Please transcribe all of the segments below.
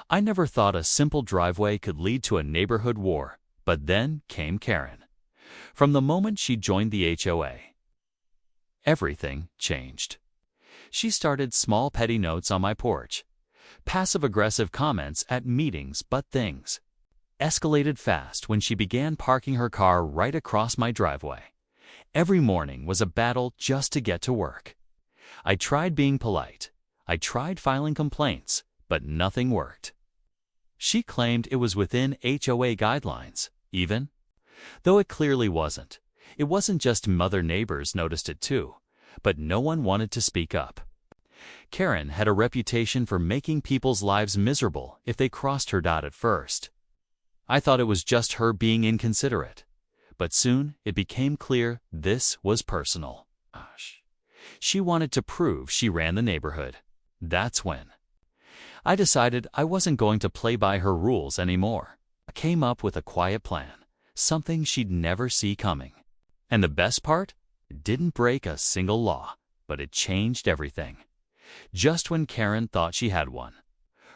I never thought a simple driveway could lead to a neighborhood war, but then came Karen. From the moment she joined the HOA, everything changed. She started small petty notes on my porch, passive-aggressive comments at meetings, but things escalated fast when she began parking her car right across my driveway. Every morning was a battle just to get to work. I tried being polite. I tried filing complaints, but nothing worked. She claimed it was within HOA guidelines, even though it clearly wasn't. It wasn't just other neighbors noticed it too, but no one wanted to speak up. Karen had a reputation for making people's lives miserable if they crossed her dot at first. I thought it was just her being inconsiderate, but soon it became clear this was personal. She wanted to prove she ran the neighborhood. That's when I decided I wasn't going to play by her rules anymore. I came up with a quiet plan, something she'd never see coming. And the best part? It didn't break a single law, but it changed everything. Just when Karen thought she had one,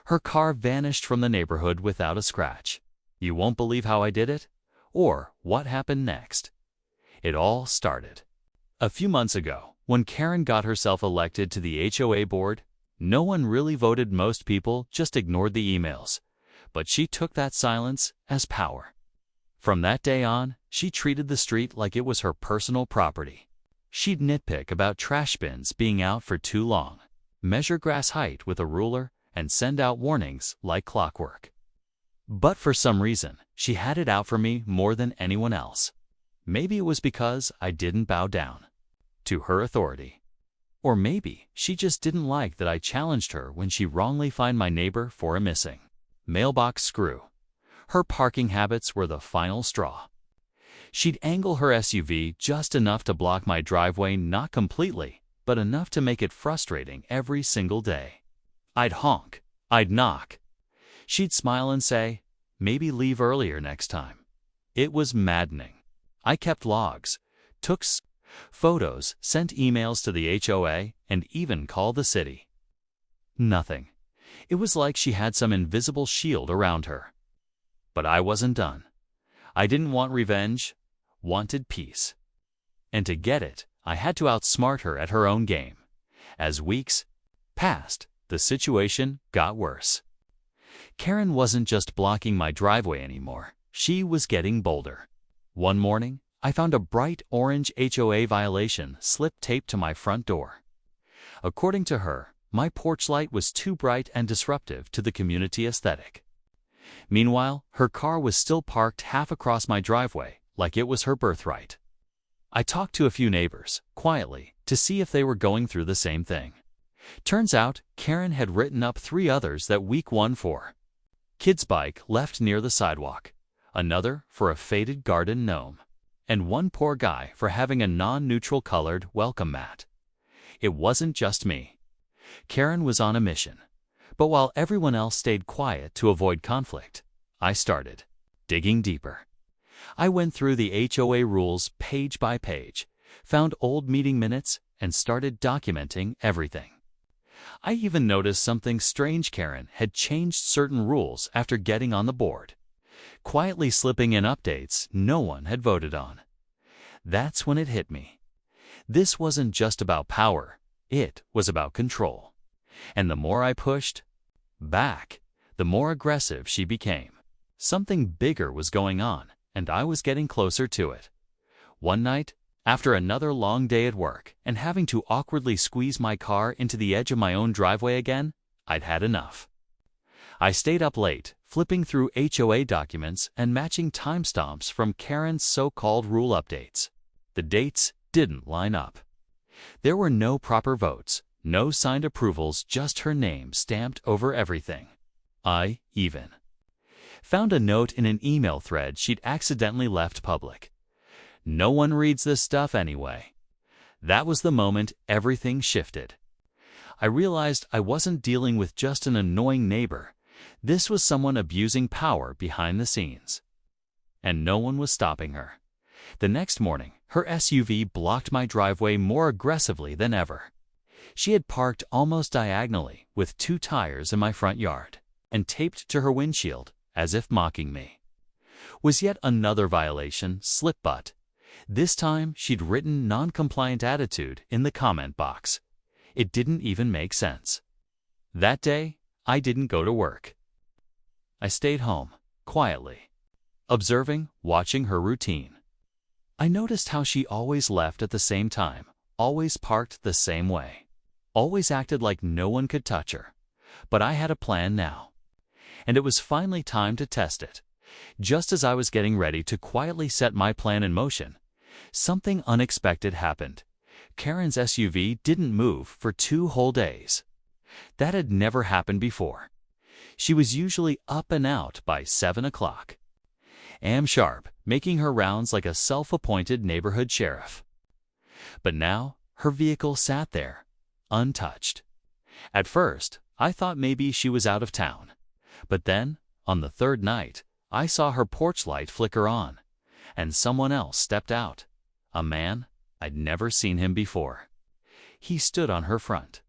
her car vanished from the neighborhood without a scratch. You won't believe how I did it, or what happened next. It all started a few months ago when Karen got herself elected to the HOA board. No one really voted. Most people just ignored the emails, but she took that silence as power. From that day on, she treated the street like it was her personal property. She'd nitpick about trash bins being out for too long, measure grass height with a ruler, and send out warnings like clockwork. But for some reason, she had it out for me more than anyone else. Maybe it was because I didn't bow down to her authority. Or maybe she just didn't like that I challenged her when she wrongly fined my neighbor for a missing mailbox screw. Her parking habits were the final straw. She'd angle her SUV just enough to block my driveway, not completely, but enough to make it frustrating every single day. I'd honk, I'd knock. She'd smile and say, maybe leave earlier next time. It was maddening. I kept logs, took photos, sent emails to the HOA, and even called the city. Nothing. It was like she had some invisible shield around her. But I wasn't done. I didn't want revenge, wanted peace. And to get it, I had to outsmart her at her own game. As weeks passed, the situation got worse. Karen wasn't just blocking my driveway anymore. She was getting bolder. One morning, I found a bright orange HOA violation slip taped to my front door. According to her, my porch light was too bright and disruptive to the community aesthetic. Meanwhile, her car was still parked half across my driveway, like it was her birthright. I talked to a few neighbors, quietly, to see if they were going through the same thing. Turns out, Karen had written up 3 others that week. One for kid's bike left near the sidewalk, another for a faded garden gnome, and one poor guy for having a non-neutral colored welcome mat. It wasn't just me. Karen was on a mission. But while everyone else stayed quiet to avoid conflict, I started digging deeper. I went through the HOA rules page by page, found old meeting minutes, and started documenting everything. I even noticed something strange. Karen had changed certain rules after getting on the board, quietly slipping in updates no one had voted on. That's when it hit me. This wasn't just about power, it was about control. And the more I pushed back, the more aggressive she became. Something bigger was going on, and I was getting closer to it. One night, after another long day at work and having to awkwardly squeeze my car into the edge of my own driveway again, I'd had enough. I stayed up late, flipping through HOA documents and matching timestamps from Karen's so-called rule updates. The dates didn't line up. There were no proper votes, no signed approvals, just her name stamped over everything. I even found a note in an email thread she'd accidentally left public. No one reads this stuff anyway. That was the moment everything shifted. I realized I wasn't dealing with just an annoying neighbor. This was someone abusing power behind the scenes. And no one was stopping her. The next morning, her SUV blocked my driveway more aggressively than ever. She had parked almost diagonally with 2 tires in my front yard. and taped to her windshield, as if mocking me. Was yet another violation, slip butt. This time, she'd written non-compliant attitude in the comment box. It didn't even make sense. That day, I didn't go to work. I stayed home, quietly, observing, watching her routine. I noticed how she always left at the same time, always parked the same way, always acted like no one could touch her. But I had a plan now, and it was finally time to test it. Just as I was getting ready to quietly set my plan in motion, something unexpected happened. Karen's SUV didn't move for 2 whole days. That had never happened before. She was usually up and out by 7 o'clock. Am sharp, making her rounds like a self-appointed neighborhood sheriff. But now, her vehicle sat there, untouched. At first, I thought maybe she was out of town. But then, on the 3rd night, I saw her porch light flicker on, and someone else stepped out. A man. I'd never seen him before. He stood on her front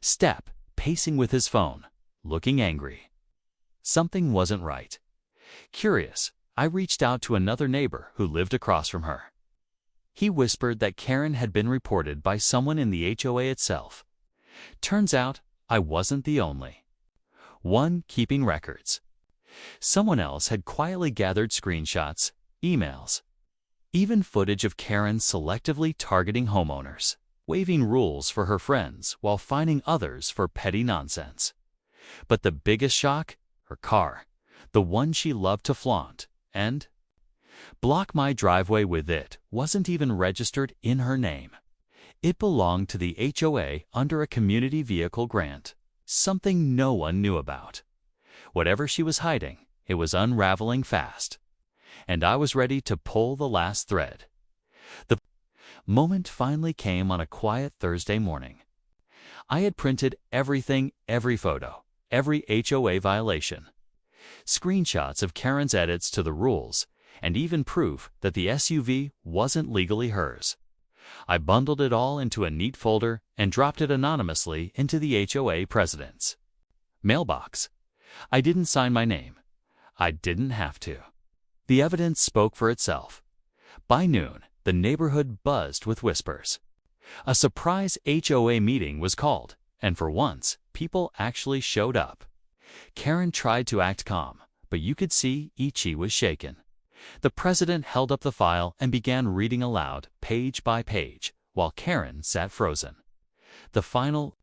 step, pacing with his phone, looking angry. Something wasn't right. Curious, I reached out to another neighbor who lived across from her. He whispered that Karen had been reported by someone in the HOA itself. Turns out, I wasn't the only one keeping records. Someone else had quietly gathered screenshots, emails, even footage of Karen selectively targeting homeowners, waiving rules for her friends while fining others for petty nonsense. But the biggest shock? Her car, the one she loved to flaunt and block my driveway with, it wasn't even registered in her name. It belonged to the HOA under a community vehicle grant, something no one knew about. Whatever she was hiding, it was unraveling fast. And I was ready to pull the last thread. The moment finally came on a quiet Thursday morning. I had printed everything, every photo, every HOA violation, screenshots of Karen's edits to the rules, and even proof that the SUV wasn't legally hers. I bundled it all into a neat folder and dropped it anonymously into the HOA president's mailbox. I didn't sign my name. I didn't have to. The evidence spoke for itself. By noon, the neighborhood buzzed with whispers. A surprise HOA meeting was called, and for once, people actually showed up. Karen tried to act calm, but you could see she was shaken. The president held up the file and began reading aloud, page by page, while Karen sat frozen. The final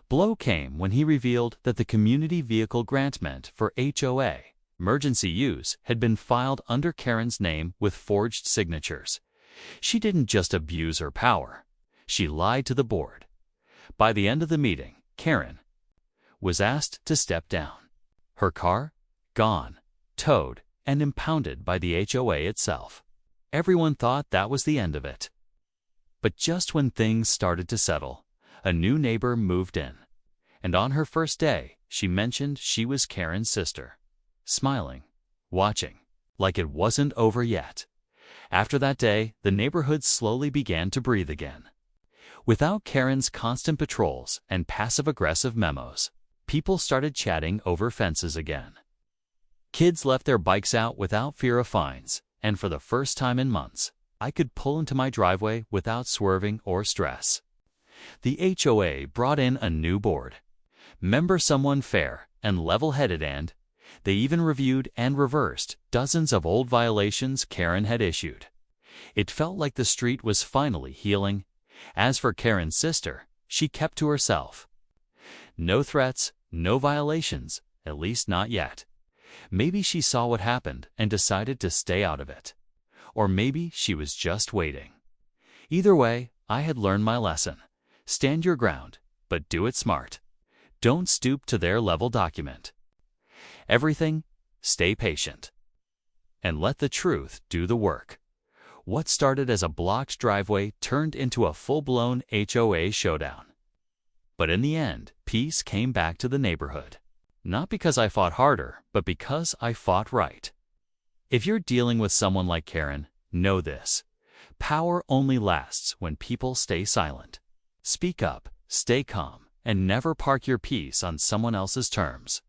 blow came when he revealed that the community vehicle grant meant for HOA emergency use had been filed under Karen's name with forged signatures. She didn't just abuse her power. She lied to the board. By the end of the meeting, Karen was asked to step down. Her car? Gone, towed, and impounded by the HOA itself. Everyone thought that was the end of it. But just when things started to settle, a new neighbor moved in. And on her first day, she mentioned she was Karen's sister. Smiling, watching, like it wasn't over yet. After that day, the neighborhood slowly began to breathe again. Without Karen's constant patrols and passive-aggressive memos, people started chatting over fences again. Kids left their bikes out without fear of fines, and for the first time in months, I could pull into my driveway without swerving or stress. The HOA brought in a new board. Member someone fair and level-headed, and they even reviewed and reversed dozens of old violations Karen had issued. It felt like the street was finally healing. As for Karen's sister, she kept to herself. No threats, no violations, at least not yet. Maybe she saw what happened and decided to stay out of it. Or maybe she was just waiting. Either way, I had learned my lesson. Stand your ground, but do it smart. Don't stoop to their level document. Everything, stay patient. And let the truth do the work. What started as a blocked driveway turned into a full-blown HOA showdown. But in the end, peace came back to the neighborhood. Not because I fought harder, but because I fought right. If you're dealing with someone like Karen, know this. Power only lasts when people stay silent. Speak up, stay calm, and never park your peace on someone else's terms.